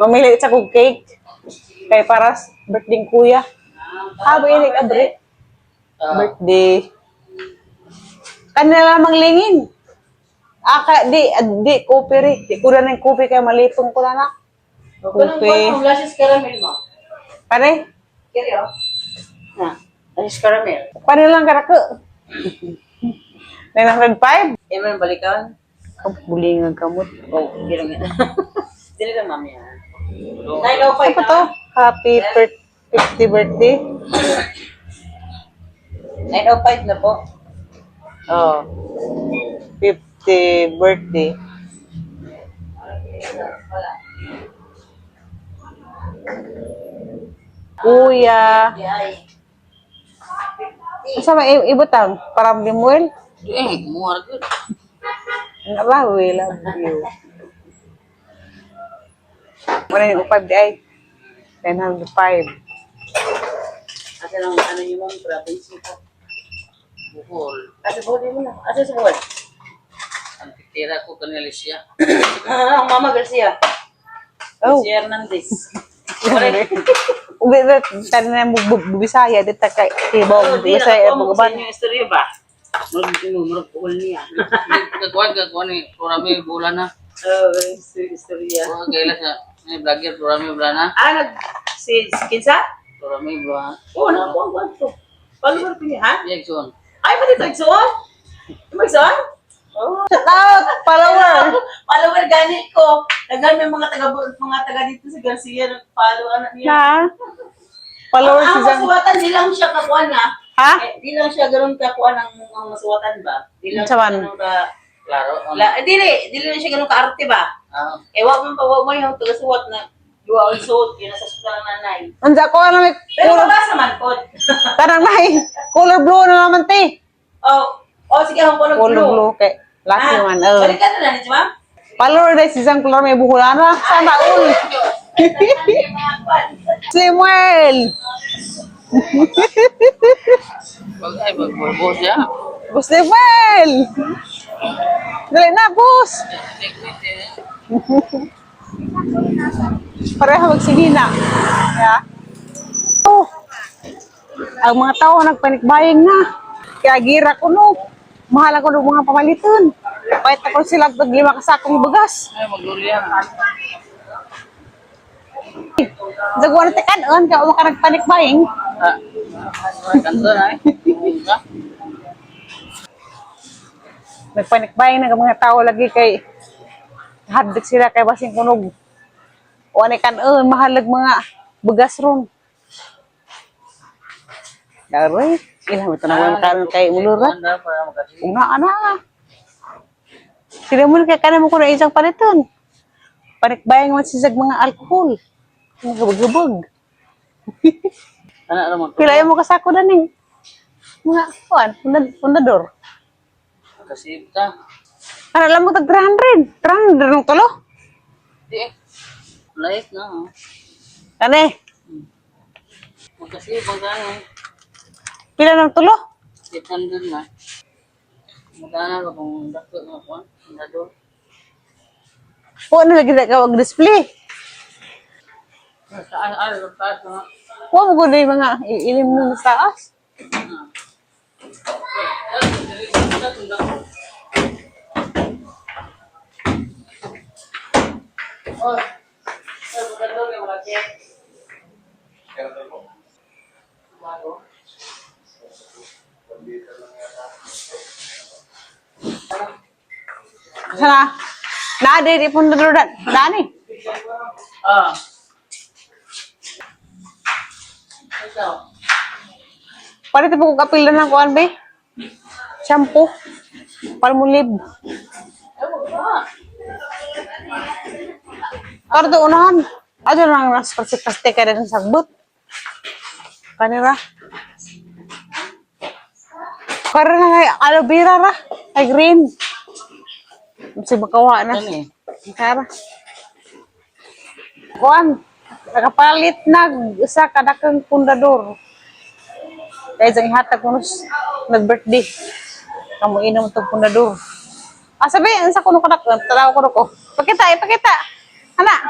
Mamili sa kong cake. Kay para sa birthday ng kuya. Habo ini abre. Birthday. Kanila lamang lingin. Di, kopi rin. Di ko na ng kopi kaya malipong ko na na. Kopi. Kung lasis caramel mo. Pare? Kiri o. Ha, lasis caramel. Pare lang karako. 905? Eman balikan. Bulingan kamot. Oh, girang ito. Dili lang mami ha. 905 Ano to? Happy 50th birthday. 905 na po. Oh. 50th birthday. Kuya. Yay. Asa ba ibutang? Para limuel? Muar good. Narawi, love you. Wala yung 5 di ay. 905. Asa lang ano yung mong province ko. Buhol. Asa Buhol mo na? Asa sa Buhol? Ang titira ko kanila siya. Ang Mama Garcia. Oh. Si Hernandez. Ubi na tanan mo Bisaya dito kay Tibong Bisaya mo Bugaban. sa inyo istorya ba? Murag ko niya. Kagwan ni Turami bulan na. Istorya. Oh, kaila sa may vlogger Turami bulan na. Si Kinsa? Turami bulan. Oh, na ko to. Follower ko niya ha? Jackson. Ay, pati Jackson? Jackson? Oh. Shout out, follower. Follower ganit ko. Dagan may mga taga dito sa Garcia follow anak niya. Na. Follower si Ang Zang. masuwatan di lang siya kakuan na. Ha? Di lang siya ganoon kakuan ang masuwatan ba? Di lang Saman. Klaro. Di lang siya ganoon kaarte ba? Wa mo yung taga-suwat na duwa ang suot yun sa hospital ng nanay. Anda ko na may Pero mabasa man po. Tarang nay. Color blue na naman te. Oh, sige ang color Color blue kay lucky man. Balikan na ni ma'am. Follower dai si Zang color may buhulana. Sana all. Samuel. Bagay bagbo siya. Boss Samuel. Dali na, boss. Pareha magsigina. Yeah. Oh. Ang mga tao nagpanikbayang na. Kaya gira ko no. Mahal ako ng mga pamaliton. Kahit ako sila pag 5 kasakong bugas. Ay maglulian. Dagwa na tekanon, kaya ka nagpanikbayang. Kanto na eh. Nagpanikbayang na mga tao lagi kay hadlik sila kay basing kunog. O ani kanon, mahalag mga bugas ron. Daroy, ilang ito naman karon kay mulurat. Una ana. Sila mo kay kana mo ko na isang paliton. Panikbayang man sisag mga alcohol. Gubog-gubog. Ana naman. Pila mo kasako na ning mga kuan, fundador. Kasi ta. Ano lang mo tag 300. 300 ng tulo. Di. Light na. Kani, Kasi magkano? pila ng tulo? 800 na. Magkano kung dako na ko? Fundador. O ano lagi na kawag display? Saan taas na? Huwag mo gano'y mga ilim mo sa taas. Oh. Fundador yung malaki. Sana, naade di fundador dani. Ito. Pwede ito po kapil na ng kuan be? Shampoo. Palmolive. Karto unahan. Ano lang nas plastik ka rin sagbot. Kanira. Karon na kay aloe vera ra. Ay green. Kasi makawa na. Ano eh? Kara. Kuan. Nakapalit na isa kadakang pundador. Kaya sa ihatag ko nag-birthday. Kamu inom itong pundador. Sabi, sa kuno kadakang. Talaw ko ko. Pakita, ipakita. Ana.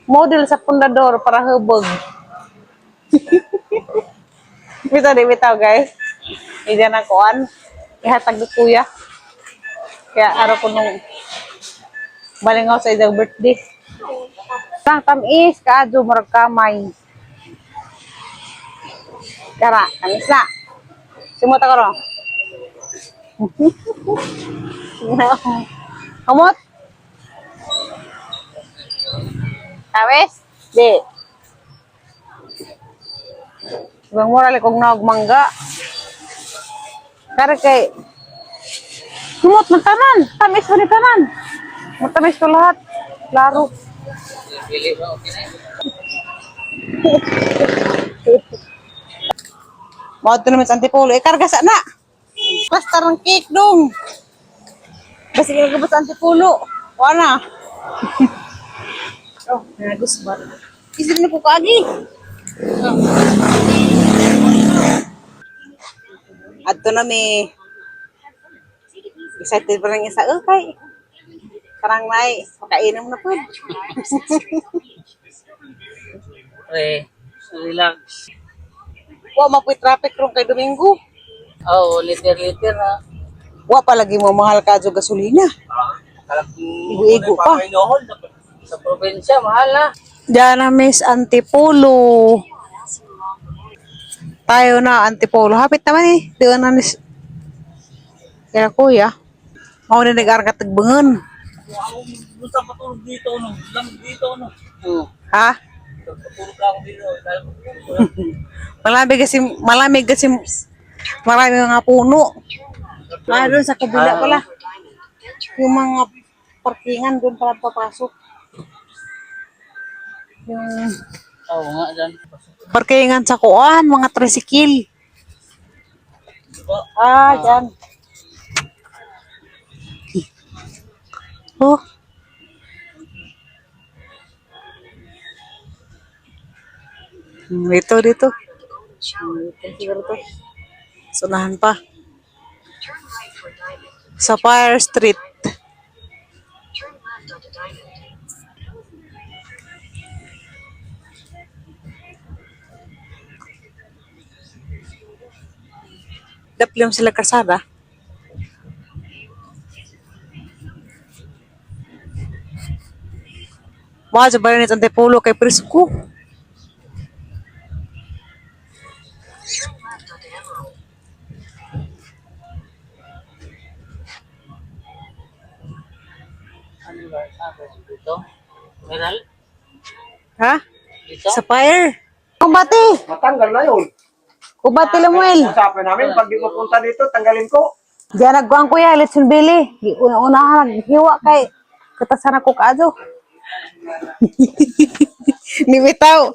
Model sa pundador para hubog. Bitaw di bitaw guys. Hindi na kuan. Ihatag ni kuya. Kaya araw ko nung balingaw sa idang birthday. Tang tamis kaadyo murag kamay. Kara, tamis na. Simuta ko ro. Kamot. Tawes? Di. Ibang moral kong nagmangga. Kaya kay sumot ng tanan. Tamis pa ni tanan. Matamis ko lahat. Laro. Pili ba? Okay na yun. Mawad to naman sa antipolo. Karga sana. Basta ng cake dong. Basta ginagabot sa antipolo. Wana. Oh, nagus ba? Isip na po kagi. Adto na may excited pa lang isa. Okay. Karang may makainom na po. Pre, relax. Wa mapoy traffic ron kay Domingo. Oh, liter-liter na. Wa palagi mo mahal ka jo gasolina. Igo-igo pa. Sa probinsya, mahal na. Diyan na Miss Antipolo. Tayo na Antipolo. Hapit naman eh. Doon na nis. Kaya kuya. Mau na nag-arang katagbangan. Gusto patulog dito, no? Lang dito, no? Ha? Patulog ako dito. Malamig kasi marami mga puno. Doon sa kabila pala. Yung mga parkingan doon pala papasok. Yung Oo nga, dyan. parkingan sa kuan, mga tricycle. Dyan. Oh. Dito. Dito siguro to. Sunahan pa. Sa Fire Street. Daplim sila kasada. Mga jabaran nito Antipolo kay Prisco. Ano ba? Dito? Meral? Ha? Dito? Sa Fire. Kumbati. Matanggal na yun. Kumbati Lamuel. Usapin namin, pag di ko punta dito, tanggalin ko. Diyan nagkuhan kuya, let's Billy. Una-una naghiwa kay katasan ako kaado. Ni bitaw.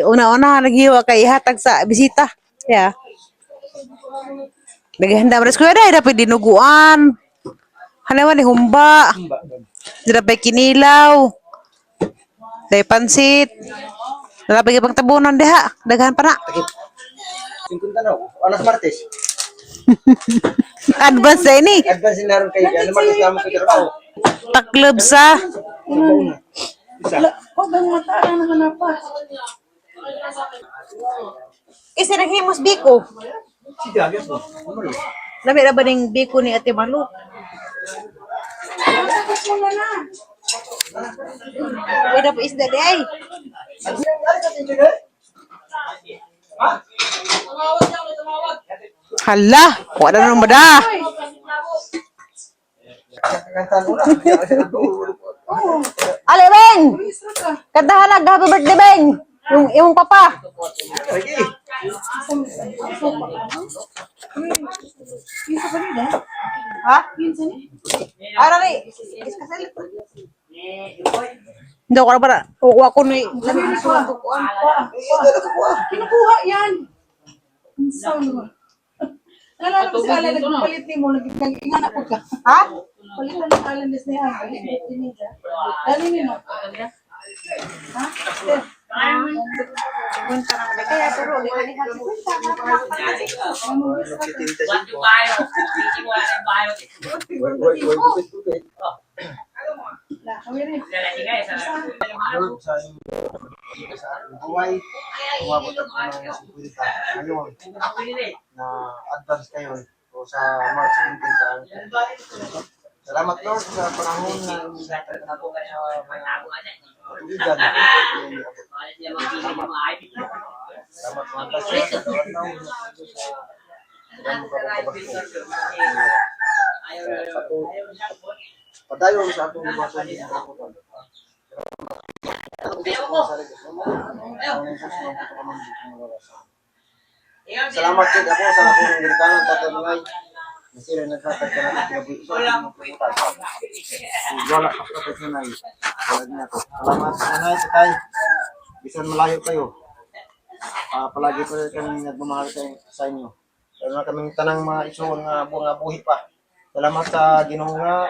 Una-una naghiwa kay ihatag sa bisita. Yeah. Naghahanda man kuya dai dapat dinuguan. Hanaman ni humba. Dapat kinilaw. Dai pansit. Dapat pang tabunan diha. Daghan pa na. 50 daw. Alas Martes. Advance na ini. Advance na rin kayo. Ano Martes naman ko trabaho. Taklob sa. Isa. Kasi naghimos biko. Si Dagas mo. Ano? Lami na ba ng biko ni Ate Malu? Uy, na po isda di ay. Hala, wala na naman da. Ali, Beng! Kantahan na, happy birthday, Beng! Yung papa. Ha? Ara ni. Hindi ko na ba na. Uwa ko ni. Kinukuha yan. Saan mo? Nalala ko si Alan, nagpalit ni mo, nag-inganak ko ka. Ha? Palitan ng Alan des niya. Dali niyo. Ha? Punta na ba kaya pero di kani kasi Lah, kami rin. Lord, sa inyong sa ating buhay. Umabot ang mga 50 ngayon na advance kayo o sa March 17 tayo. Salamat Lord sa panahon na natin nato sa mga tuligan. Salamat mga tasya sa kawan padayon sa atong iwasan din ang kaputan. Salamat kay ako sa akong Amerikano tatanungay. Kasi rin nagkatag ka natin kinabuhi sa akong kaputan. Wala ka sa tatanungay. Wala niya to. Salamat sa nanay sa tayo. Bisan malayo kayo. Palagi pa rin kami nagmamahal sa inyo. Lalo na kaming tanang mga isuon nga buhi pa. Salamat sa Ginoo nga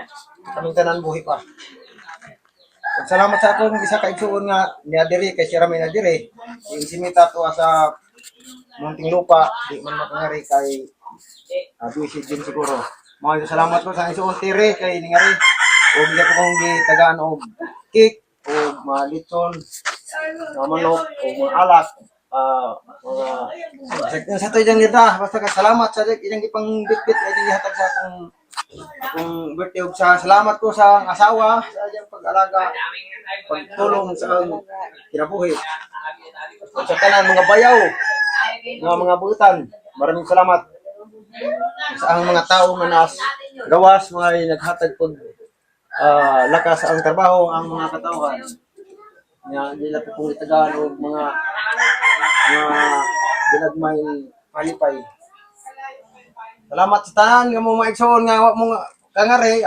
kaming tanan buhi pa. Salamat sa akong isa ka isuon nga niya diri kay siya rami na diri. Yung simita to sa Munting Lupa, di man makangari kay busy din siguro. Mga salamat ko sa isuon tiri kay ningari. O biya ko kong gitagaan og cake o mga lechon, mga manok o mga alak. Mga sa to dyan kita, basta ka salamat sa ilang ipang bitbit ay ihatag sa akong birthday ug sa salamat ko sa asawa sa iyang pag-alaga, pagtulong sa kinabuhi. Sa tanan mga bayaw, mga buutan, maraming salamat sa ang mga tao nga nas gawas mga naghatag pag lakas ang trabaho ang mga katawhan. Nga nila po itagaan og mga ginagmay palipay. Salamat sa tanan nga mo maigsoon nga mo kangari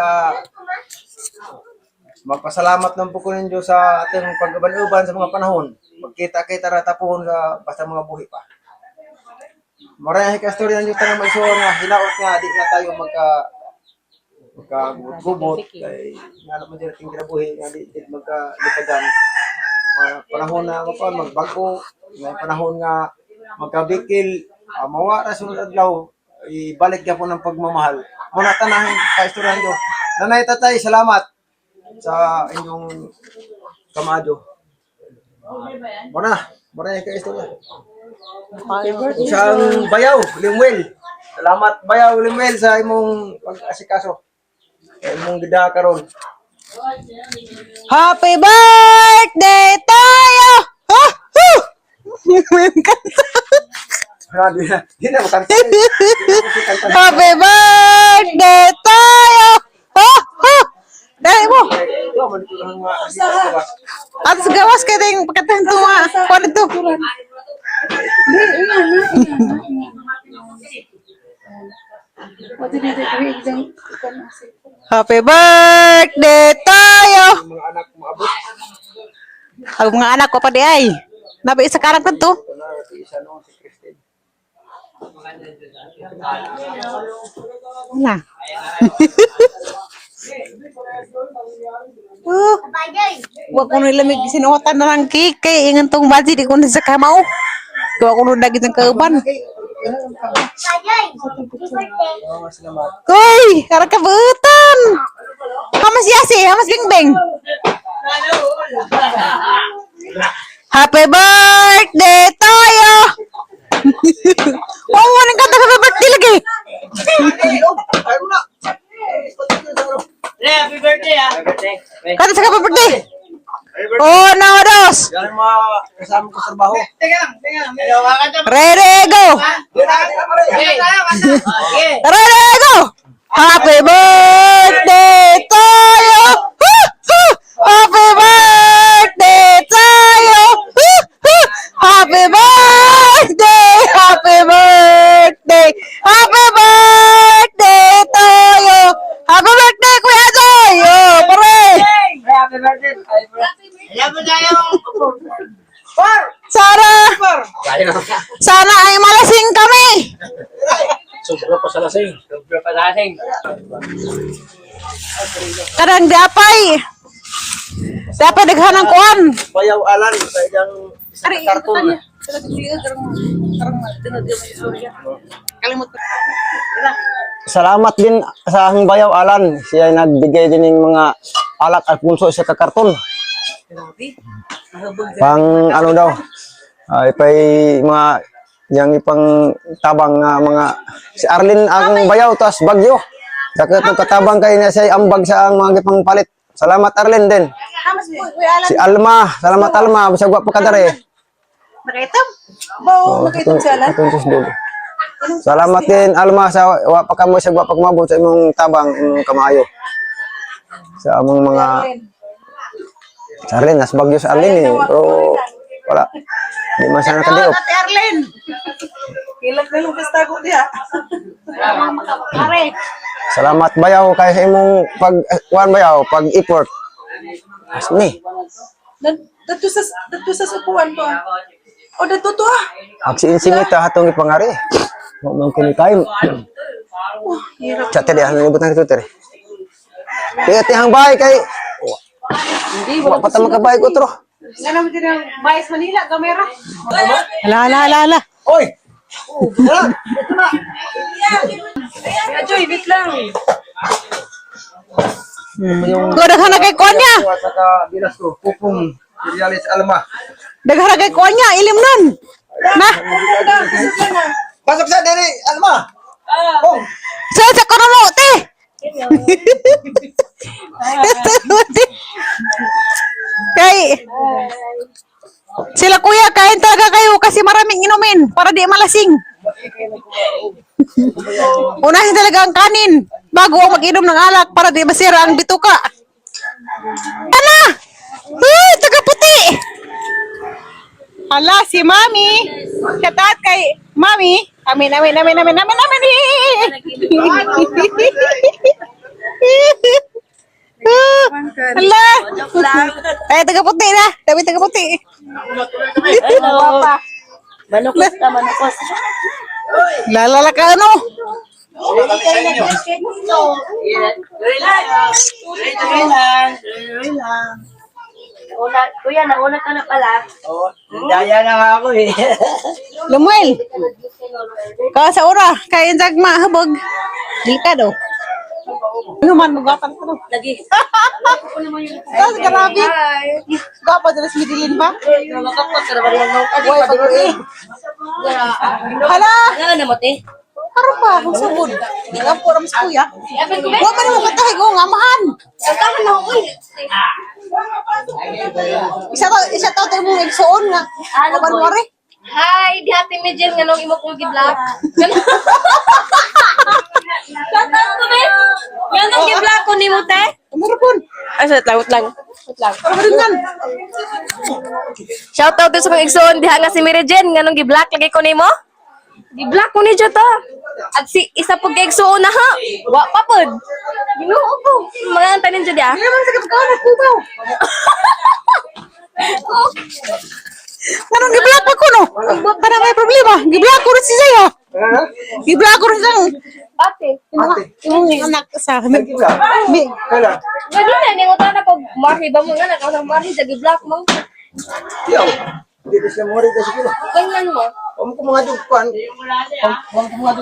magpasalamat ng po ko ninyo sa ating pagbabaluban sa mga panahon. Magkita-kita ra tapon sa basta mga buhi pa. Maraming kastorya ninyo tanang maigsoon nga hinaot nga di na tayo magkagubot kay nga naman din ating ginabuhi nga di magkalitagan. Panahon na magbago, may panahon nga magkabikil, mawara sunod adlaw, ibalik ka po ng pagmamahal. Muna tanang kaistoryan nyo. Nanay tatay, salamat sa inyong kamado. Muna yung kaistorya. Isang bayaw, Limuel. Salamat bayaw, Limuel sa imong pag-asikaso. Sa imong gida karon. Happy birthday tayo! Ha? May kanta. Di na makanta. Happy birthday tayo! Ha? Dali mo. At sa gawas ka din pagkatang tuwa. Paano ito? Happy birthday tayo! Mga anak mo abot. Ang mga anak ko pa di ay. Nabi isa karang kanto. Isa no si Christine. Wala. Huwag ko nilamig sinuotan na lang cake. Kaya ingan tong bazi di ko na sa kamaw. Huwag ko nung dagit ng kauban. Salamat. Uy! Karang kabutan! Hamas yasi! Hamas bingbing! Happy birthday tayo! Oh, wanang kanta happy birthday lagi! Happy birthday Kanta sa happy birthday! Oh, no, dos! Yan mga kasama ko sa trabaho. Ready, go! Ready, go! Happy birthday tayo! Happy birthday tayo! Happy birthday! Happy birthday! Happy birthday tayo! Happy birthday, Kuya Joy! Oh, pare! Happy birthday. Sana ay malasing kami! Sobra pa sa lasing. Kadang diapay! Dapat daghan ng kuan! Bayaw alan sa iyang isang karton. Salamat din sa aking bayaw alan. Siya ay nagbigay din ng mga alak at punso sa kakarton. Pang ano daw, ay pay mga yang ipang tabang nga mga si Arlene ang bayaw tas Bagyo. Dakat ng katabang kay na siya ambag sa ang mga ipang palit. Salamat Arlene din. Si Alma, salamat Alma, bisag wa pa kadare. Nakaitam. Bao, nakita siya lang. Salamat din Alma sa wa pa kamo sa wa pa kumabot sa imong tabang imong kamayo. Sa among mga Arlene, nas Bagyo sa Arlene eh. Pero wala. Di man sana kadiop. Ate Arlene. Ilag na yung basta ko diha. Are. Salamat bayaw kay sa imong pag bayaw, pag-effort. Asni. Dito sa supuan ko. O, dito to ah. Agsiinsingit hatong ipangari. Mo man kini kay. Chat tadi ang libutan itu teri. Kaya tihang bahay kay. Hindi wala pa ta makabay ko tro. Nga naman din ang Bayas Manila, kamera. Ala. Oy. Joy, wait lang. Ko daghan na kay konya. Saka bilas ko pupung Rialis Alma. Daghan na kay konya, ilim nun. Na. Pasok sa diri Alma. Oh. Sa kono mo, te. Kay sila kuya, kain talaga kayo kasi maraming inumin para di malasing. Unahin talaga ang kanin bago ang mag-inom ng alak para di masira ang bituka. Ano? Taga-puti! Hala, si Mami. Shout out kay Mami. Amin. Hala. Ay, taga-puti na. Dami taga-puti. Manukos ka, manukos. Lalala ka ano? Kuya, nauna ka na pala. Daya na nga ako eh. Lumuel. Ka sa ora, kain jagma habog. Delikado. Human mugatan ko. Lagi. Tas grabe. Gapa dala si Midilin ba? Nakakapag ka na ba rin ng Uy, pag-uwi. Hala, Ano na mo, te? karon pa kung sabon. Di ka po sa kuya. Wa man mo katahay ko nga amahan. Santahan na ako, Isa to tayo mong igsuon nga. Ano ba mo rin? Hi, di hati mi dyan nga nung imo kong gi-vlog. Shoutout ko, be. Nga nung gi-vlog ko ni mo, te. Meron po. Ay, wait lang. Ano rin yan? Shoutout din sa mga igsoon diha nga si Mary Jane nga nung gi-vlog lagi ko nimo. Gi-vlog ko ni Jota. At si isa pug igsoon na ha. Wa pa pod. Ginoo ko. Mga tanin jud ya. Hindi naman sa kapagawa ng kubaw. Anong giblock ako no? Para may problema. Giblock ko rin si Zaya. Giblock ko rin siyang Ate. yung anak sa amin. Kala. Gani na ni utan na pag marhi ba mo nga na ka marhi sa gi-vlog mo. Yo. Dito sa mo rin kasi ko. Kailan mo? Om ko mga dugpan. Om ko mga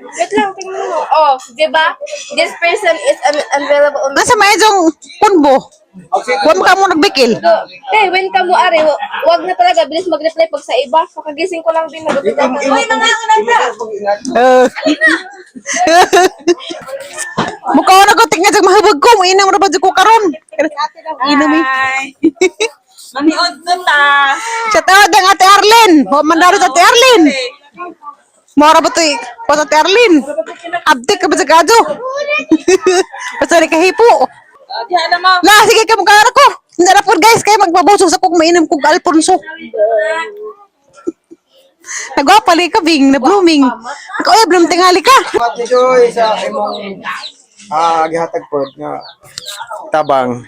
Wait lang, tingnan mo. Oh, di ba? This person is unavailable on Nasa may isang punbo. Huwag mo ka mo nagbikil. when ka mo are, wag na talaga bilis mag-reply pag sa iba. Kakagising ko lang din nagutot ako. Uy, mga angat ka! Mukha ko nagutik nga sa mahabag ko. Mainam na ba ko karon? Inam eh. Maniod na ta. Sa tawad ng Ate Arlene. Huwag mandaro sa Ate Arlene. Mora ba ito eh? O sa Ate Arlene. Abdik ka ba sa gado? Basta rin kahipo. Diyan na mo. La, sige ka mukha ko. Hindi na po guys, kayo magbabuso sa kong mainam kong Alfonso. Nagwapali ka, Bing, na blooming. Ikaw eh, bloom tingali ka. Salamat ni Joy sa imong gihatag po nga tabang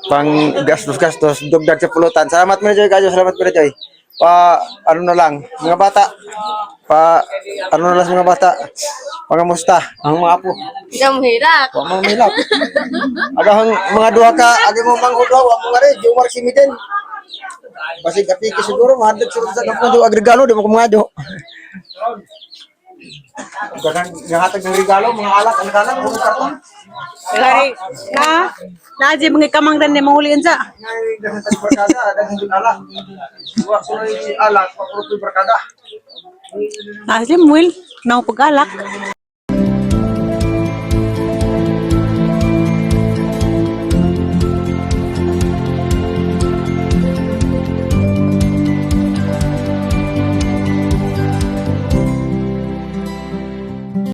pang gastos dugdag sa pulutan. Salamat mo Joy kayo, salamat mo Joy. Ano na lang mga bata. Ano na lang sa mga bata. Pangamusta ang mga apo. Gamhira. Wa mang milap. Agahang mga duha ka, agi mo mangudlaw ang mga re, Jomar Simiden. Basig apiki siguro mahadlok sa kapon do agregalo di mo kumado. Ganang gahatag ng regalo, mga alak, anak-anak, mga karton. Kaya na di mga kamangdan ni mahulian sa. Ngay ganang tag barkada, ganang yung alak. Wa ko alak, papurotoy barkada. Asli muil, nang pag-alak.